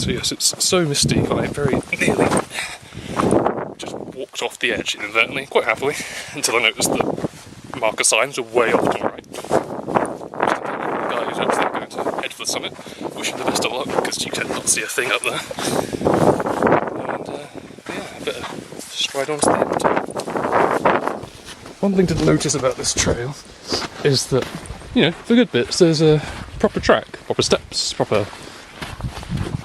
So yes, it's so misty, I very nearly just walked off the edge inadvertently, quite happily, until I noticed the marker signs were way off to my right. The guy who's actually going to head for the summit, wishing the best of luck, because you cannot see a thing up there. And yeah, I better stride on to the end. One thing to notice about this trail is that, you know, for good bits there's a proper track, proper steps, proper,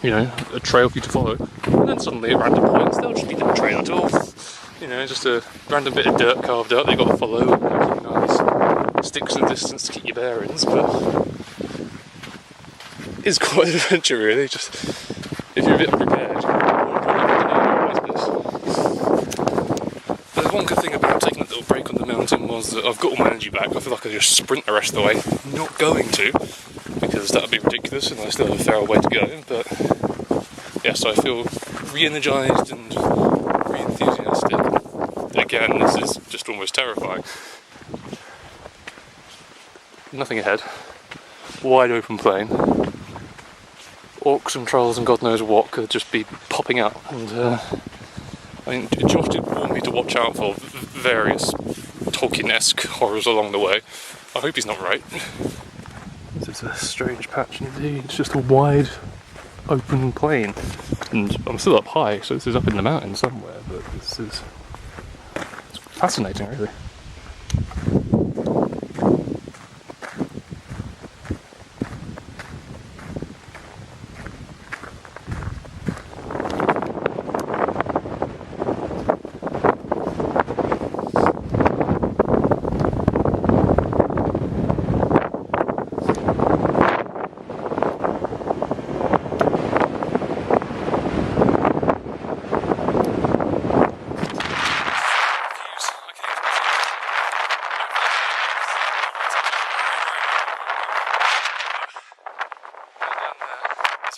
you know, a trail for you to follow, and then suddenly at random points there'll just be no trail at all. You know, just a random bit of dirt carved out that you've got to follow, and nice sticks in the distance to keep your bearings, but it's quite an adventure really, just if you're a bit unprepared, There's one good thing about taking that little break on the mountain was that I've got all my energy back. I feel like I just sprint the rest of the way. Not going to, because that would be ridiculous and I still have a fair way to go, but yes, I feel re-energised and re-enthusiastic. Again, this is just almost terrifying. Nothing ahead. Wide open plain. Orcs and trolls and God knows what could just be popping out, and I mean, Josh did warn me to watch out for various Tolkien-esque horrors along the way. I hope he's not right. This is a strange patch indeed. It's just a wide open plain, and I'm still up high, so this is up in the mountain somewhere, but this is fascinating really.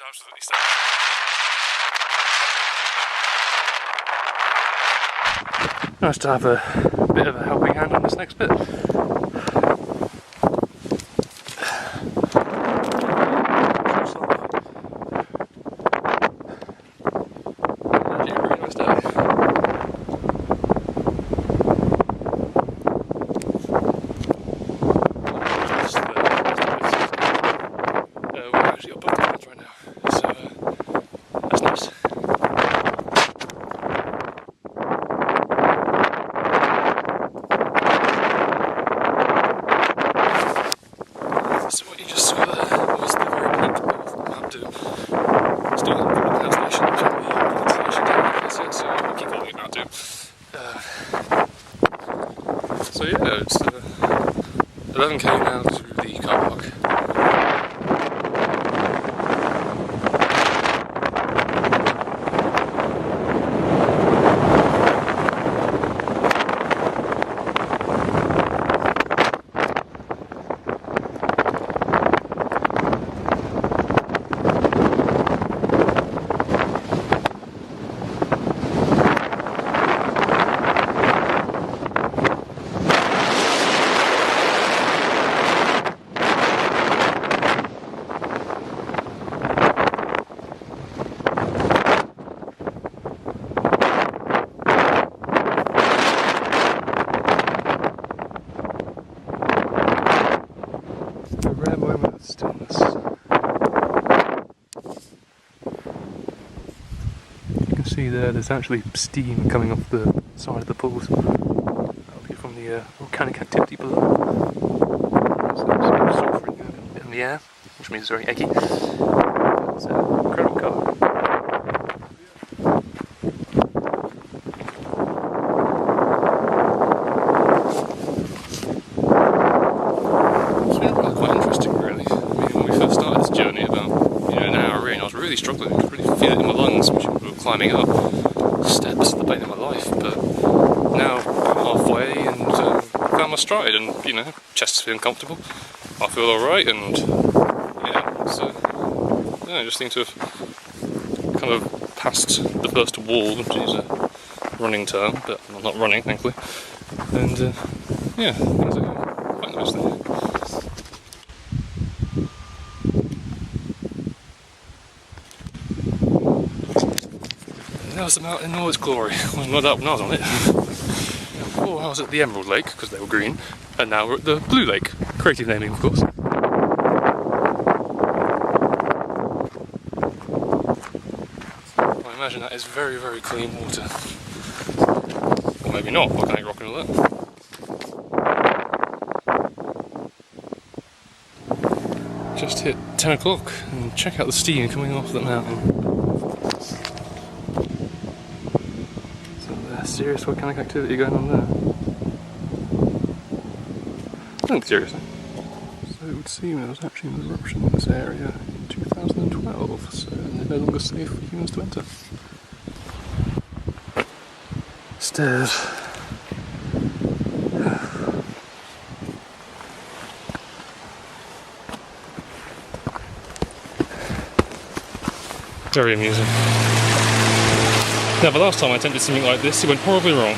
Absolutely stunning. Nice to have a bit of a helping hand on this next bit. So yeah, it's 11k now to the car park. Stillness. You can see there's actually steam coming off the side of the pools. That'll be from the volcanic activity below. So there's some sulphur in the air, which means it's very eggy. It's an incredible colour. Really struggling, I could really feel it in my lungs, which were climbing up steps, the pain of my life, but now I'm halfway and found my stride, and you know, chest's feeling comfortable, I feel alright, and yeah, so yeah, I just seem to have kind of passed the first wall, to use a running term, but I'm not running thankfully, and yeah, things are quite nice there. was the mountain in all its glory. Well, not that when I was on it. Before I was at the Emerald Lake, because they were green, and now we're at the Blue Lake. Creative naming, of course. I imagine that is very, very clean water. Or maybe not, volcanic rock and all that. Just hit 10 o'clock and check out the steam coming off that mountain. Some serious volcanic activity going on there. I think seriously. So it would seem there was actually an eruption in this area in 2012, so they're no longer safe for humans to enter. Stairs. Very amusing. Now, the last time I attempted something like this, it went horribly wrong.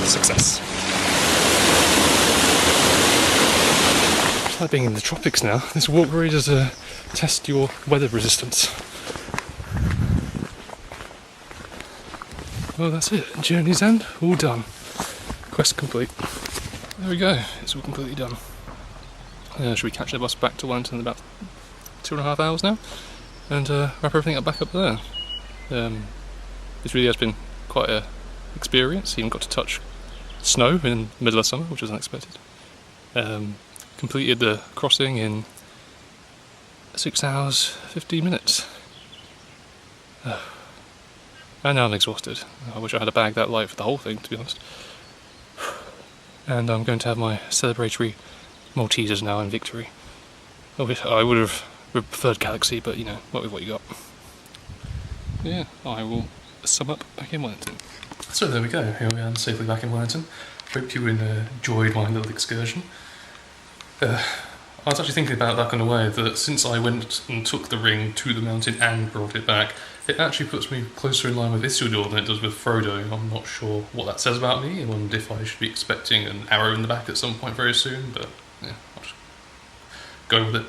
Success. It's like being in the tropics now. This walk really does test your weather resistance. Well, that's it. Journey's end, all done. Quest complete. There we go, it's all completely done. Should we catch the bus back to Wellington in about 2.5 hours now? And wrap everything up back up there. This really has been quite an experience. Even got to touch snow in the middle of summer, which was unexpected. Completed the crossing in 6 hours, 15 minutes. And now I'm exhausted. I wish I had a bag that light for the whole thing, to be honest. And I'm going to have my celebratory Maltesers now in victory. I would have preferred Galaxy, but you know, what with what you got. Yeah, I will sum up back in Wellington. So there we go, here we are safely back in Wellington. Hope you enjoyed my little excursion. I was actually thinking about that in a way that since I went and took the ring to the mountain and brought it back, it actually puts me closer in line with Isildur than it does with Frodo. I'm not sure what that says about me. I wonder if I should be expecting an arrow in the back at some point very soon, but yeah, I'll just go with it.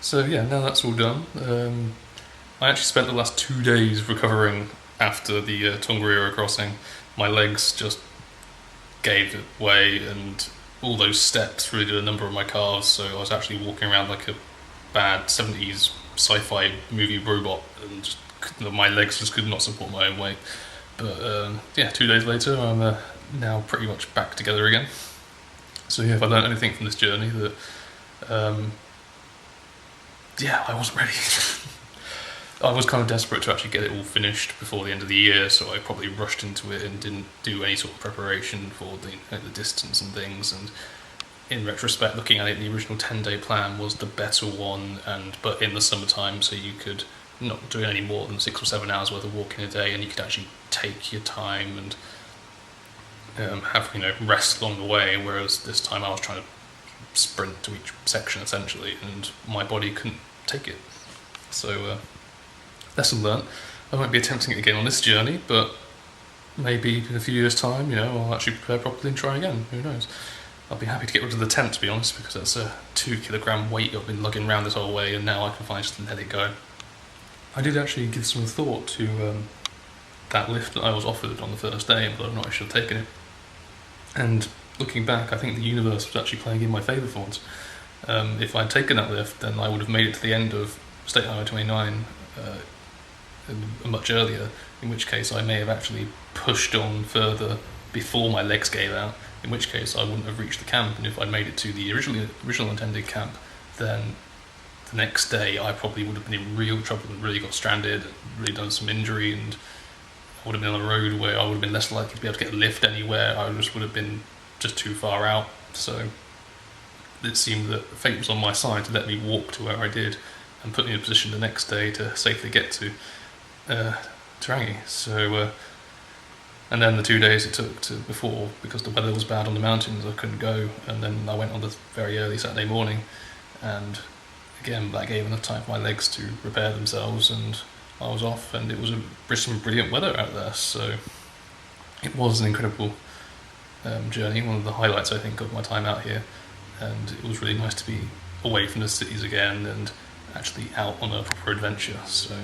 So yeah, now that's all done. I actually spent the last 2 days recovering after the Tongariro crossing. My legs just gave way, and all those steps really did a number on my calves, so I was actually walking around like a bad 70s sci-fi movie robot, and just, my legs just could not support my own weight. But yeah, 2 days later I'm now pretty much back together again. So yeah, if I learned anything from this journey, that yeah, I wasn't ready. I was kind of desperate to actually get it all finished before the end of the year, so I probably rushed into it and didn't do any sort of preparation for the distance and things. And in retrospect, looking at it, the original 10-day plan was the better one, but in the summertime, so you could not do any more than 6 or 7 hours worth of walking a day, and you could actually take your time and have rest along the way. Whereas this time I was trying to sprint to each section essentially, and my body couldn't take it. So lesson learnt. I won't be attempting it again on this journey, but maybe in a few years' time, I'll actually prepare properly and try again. Who knows? I'll be happy to get rid of the tent, to be honest, because that's a 2 kilogram weight I've been lugging around this whole way, and now I can finally just let it go. I did actually give some thought to that lift that I was offered on the first day, but I'm not sure I should have taken it. And looking back, I think the universe was actually playing in my favour for once. If I'd taken that lift, then I would have made it to the end of State Highway 29 much earlier, in which case I may have actually pushed on further before my legs gave out, in which case I wouldn't have reached the camp. And if I'd made it to the original intended camp, then the next day I probably would have been in real trouble and really got stranded, really done some injury, and I would have been on a road where I would have been less likely to be able to get a lift anywhere. I just would have been just too far out. So it seemed that fate was on my side to let me walk to where I did and put me in a position the next day to safely get to Tarangi. So and then the 2 days it took before, because the weather was bad on the mountains, I couldn't go, and then I went on the very early Saturday morning, and again that gave enough time for my legs to repair themselves, and I was off, and it was some brilliant weather out there, so it was an incredible journey, one of the highlights I think of my time out here, and it was really nice to be away from the cities again and actually out on a proper adventure, so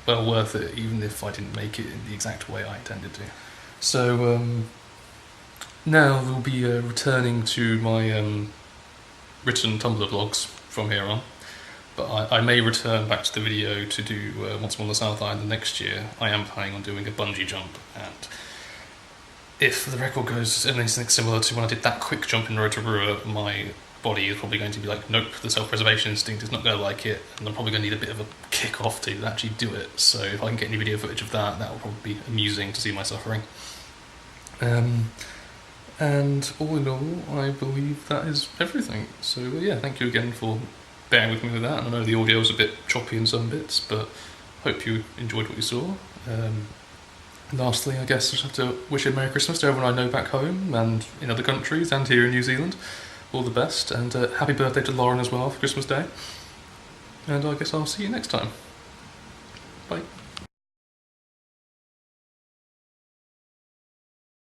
well worth it even if I didn't make it in the exact way I intended to. So now we'll be returning to my written Tumblr vlogs from here on, but I may return back to the video to do Once More on the South Island next year. I am planning on doing a bungee jump, and if the record goes anything similar to when I did that quick jump in Rotorua, my body is probably going to be like, nope, the self-preservation instinct is not going to like it, and I'm probably going to need a bit of a kick-off to actually do it. So if I can get any video footage of that, that will probably be amusing to see my suffering. And all in all, I believe that is everything. So yeah, thank you again for bearing with me with that. I know the audio was a bit choppy in some bits, but hope you enjoyed what you saw. Lastly, I guess I just have to wish a Merry Christmas to everyone I know back home and in other countries and here in New Zealand. All the best, and happy birthday to Lauren as well for Christmas Day. And I guess I'll see you next time. Bye.